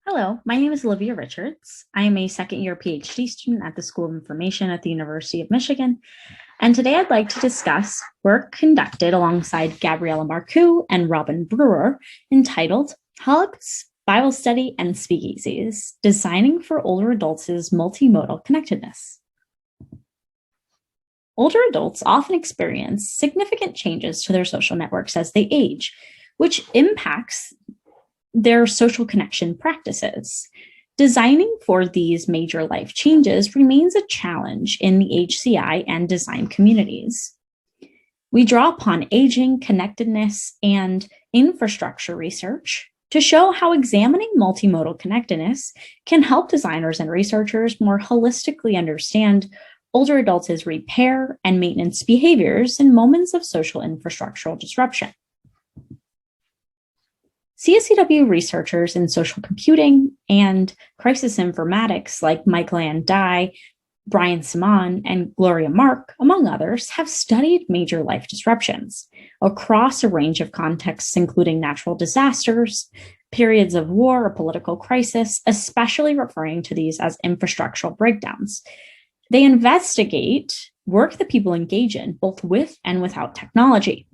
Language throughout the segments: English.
Hello, my name is Olivia Richards. I am a second-year PhD student at the School of Information at the University of Michigan, and today I'd like to discuss work conducted alongside Gabriela Marcu and Robin Brewer entitled Hollis Bible Study and Speakeasies, Designing for Older Adults' Multimodal Connectedness. Older adults often experience significant changes to their social networks as they age, which impacts their social connection practices. Designing for these major life changes remains a challenge in the HCI and design communities. We draw upon aging, connectedness, and infrastructure research to show how examining multimodal connectedness can help designers and researchers more holistically understand older adults' repair and maintenance behaviors in moments of social infrastructural disruption. CSCW researchers in social computing and crisis informatics like Michael Dye, Brian Simon, and Gloria Mark, among others, have studied major life disruptions across a range of contexts, including natural disasters, periods of war or political crisis, especially referring to these as infrastructural breakdowns. They investigate work that people engage in, both with and without technology.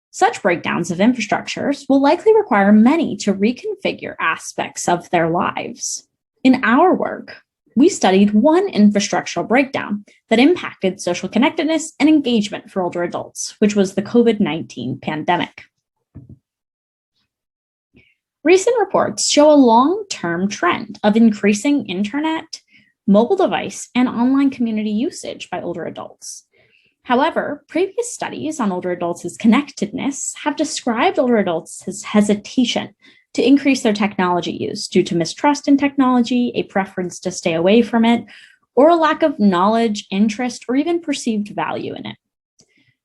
Such breakdowns of infrastructures will likely require many to reconfigure aspects of their lives. In our work, we studied one infrastructural breakdown that impacted social connectedness and engagement for older adults, which was the COVID-19 pandemic. Recent reports show a long-term trend of increasing internet, mobile device, and online community usage by older adults. However, previous studies on older adults' connectedness have described older adults' hesitation to increase their technology use due to mistrust in technology, a preference to stay away from it, or a lack of knowledge, interest, or even perceived value in it.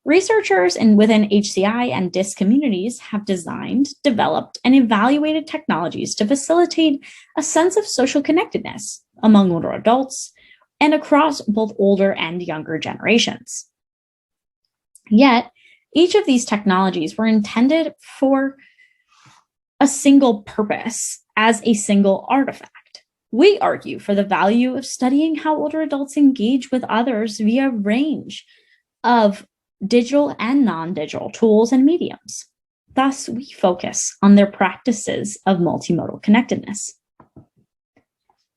Researchers within HCI and DIS communities have designed, developed, and evaluated technologies to facilitate a sense of social connectedness among older adults and across both older and younger generations. Yet, each of these technologies were intended for a single purpose as a single artifact. We argue for the value of studying how older adults engage with others via a range of digital and non-digital tools and mediums. Thus, we focus on their practices of multimodal connectedness.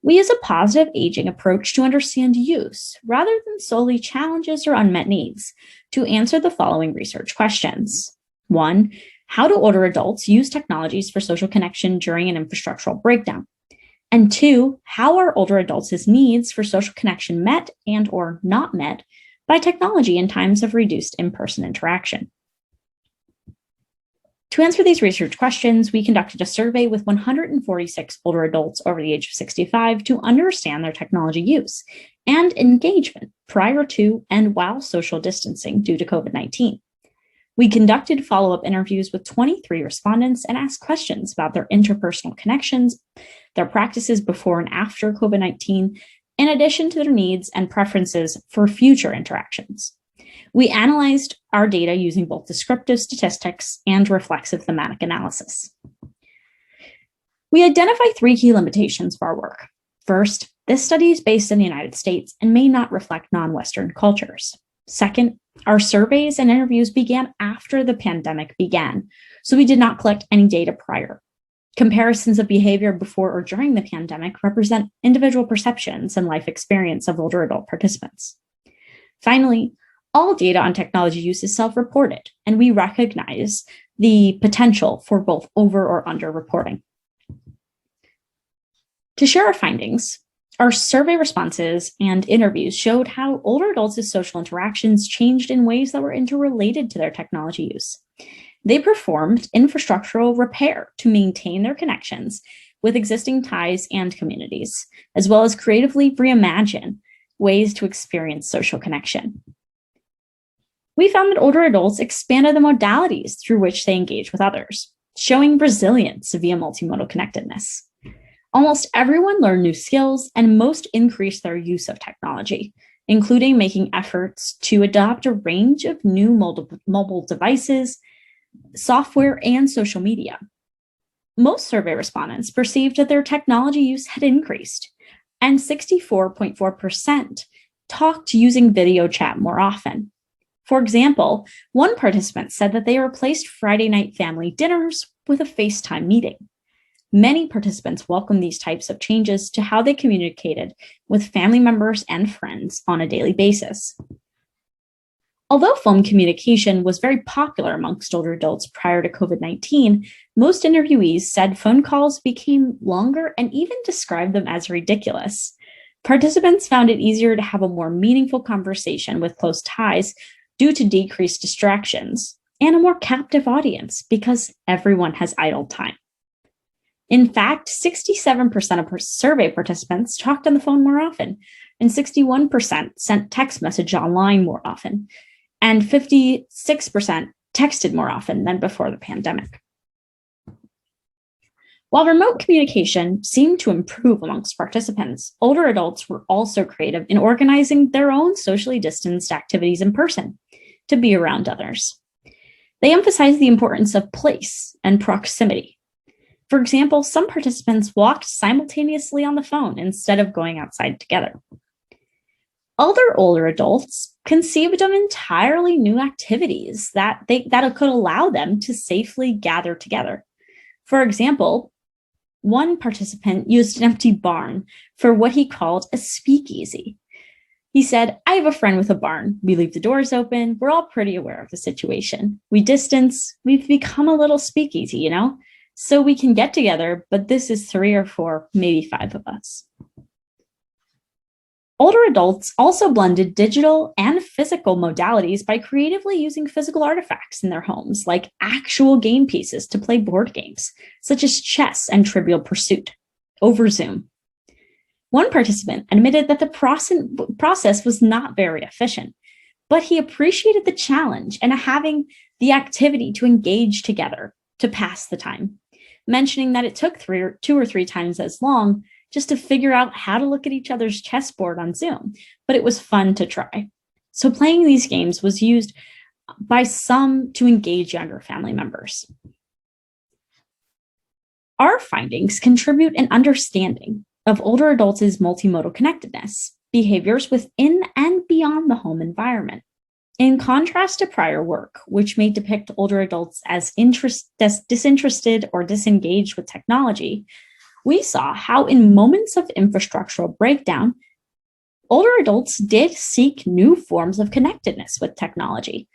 We use a positive aging approach to understand use, rather than solely challenges or unmet needs, to answer the following research questions. 1, how do older adults use technologies for social connection during an infrastructural breakdown? And 2, how are older adults' needs for social connection met and or not met by technology in times of reduced in-person interaction? To answer these research questions, we conducted a survey with 146 older adults over the age of 65 to understand their technology use and engagement prior to and while social distancing due to COVID-19. We conducted follow-up interviews with 23 respondents and asked questions about their interpersonal connections, their practices before and after COVID-19, in addition to their needs and preferences for future interactions. We analyzed our data using both descriptive statistics and reflexive thematic analysis. We identify 3 key limitations for our work. First, this study is based in the United States and may not reflect non-Western cultures. Second, our surveys and interviews began after the pandemic began, so we did not collect any data prior. Comparisons of behavior before or during the pandemic represent individual perceptions and life experience of older adult participants. Finally, all data on technology use is self-reported, and we recognize the potential for both over or under reporting. To share our findings, our survey responses and interviews showed how older adults' social interactions changed in ways that were interrelated to their technology use. They performed infrastructural repair to maintain their connections with existing ties and communities, as well as creatively reimagine ways to experience social connection. We found that older adults expanded the modalities through which they engage with others, showing resilience via multimodal connectedness. Almost everyone learned new skills and most increased their use of technology, including making efforts to adopt a range of new mobile devices, software, and social media. Most survey respondents perceived that their technology use had increased, and 64.4% talked using video chat more often. For example, one participant said that they replaced Friday night family dinners with a FaceTime meeting. Many participants welcomed these types of changes to how they communicated with family members and friends on a daily basis. Although phone communication was very popular amongst older adults prior to COVID-19, most interviewees said phone calls became longer and even described them as ridiculous. Participants found it easier to have a more meaningful conversation with close ties due to decreased distractions and a more captive audience because everyone has idle time. In fact, 67% of survey participants talked on the phone more often, and 61% sent text message online more often, and 56% texted more often than before the pandemic. While remote communication seemed to improve amongst participants, older adults were also creative in organizing their own socially distanced activities in person to be around others. They emphasized the importance of place and proximity. For example, some participants walked simultaneously on the phone instead of going outside together. Other older adults conceived of entirely new activities that could allow them to safely gather together. For example, one participant used an empty barn for what he called a speakeasy. He said, "I have a friend with a barn. We leave the doors open. We're all pretty aware of the situation. We distance. We've become a little speakeasy, you know? So we can get together, but this is 3 or 4, maybe 5 of us." Older adults also blended digital and physical modalities by creatively using physical artifacts in their homes, like actual game pieces to play board games, such as chess and Trivial Pursuit, over Zoom. One participant admitted that the process was not very efficient, but he appreciated the challenge and having the activity to engage together to pass the time, mentioning that it took 2 or 3 times as long just to figure out how to look at each other's chessboard on Zoom, but it was fun to try. So playing these games was used by some to engage younger family members. Our findings contribute an understanding of older adults' multimodal connectedness, behaviors within and beyond the home environment. In contrast to prior work, which may depict older adults as disinterested or disengaged with technology, we saw how in moments of infrastructural breakdown, older adults did seek new forms of connectedness with technology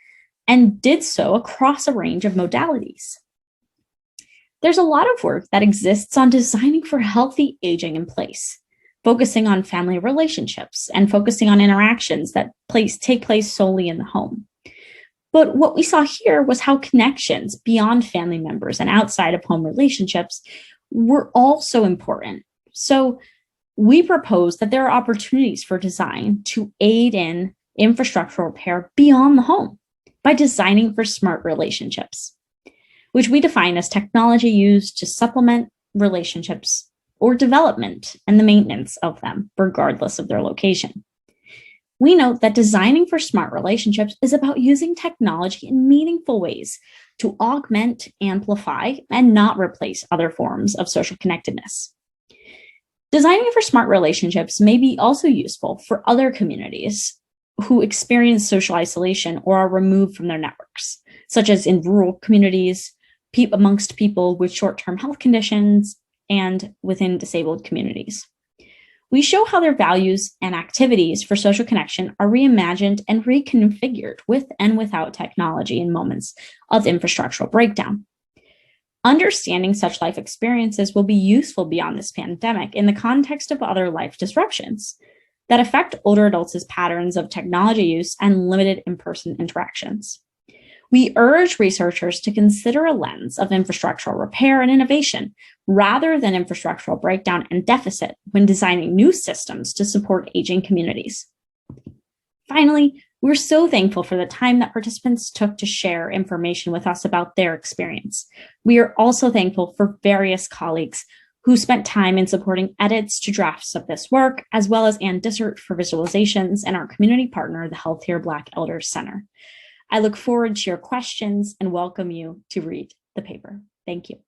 and did so across a range of modalities. There's a lot of work that exists on designing for healthy aging in place, focusing on family relationships and focusing on interactions that take place solely in the home. But what we saw here was how connections beyond family members and outside of home relationships were also important. So we propose that there are opportunities for design to aid in infrastructural repair beyond the home by designing for smart relationships, which we define as technology used to supplement relationships or development and the maintenance of them, regardless of their location. We note that designing for smart relationships is about using technology in meaningful ways to augment, amplify, and not replace other forms of social connectedness. Designing for smart relationships may be also useful for other communities who experience social isolation or are removed from their networks, such as in rural communities, amongst people with short-term health conditions, and within disabled communities. We show how their values and activities for social connection are reimagined and reconfigured with and without technology in moments of infrastructural breakdown. Understanding such life experiences will be useful beyond this pandemic in the context of other life disruptions that affect older adults' patterns of technology use and limited in-person interactions. We urge researchers to consider a lens of infrastructural repair and innovation rather than infrastructural breakdown and deficit when designing new systems to support aging communities. Finally, we're so thankful for the time that participants took to share information with us about their experience. We are also thankful for various colleagues who spent time in supporting edits to drafts of this work, as well as Ann Dissert for visualizations and our community partner, the Healthier Black Elders Center. I look forward to your questions and welcome you to read the paper. Thank you.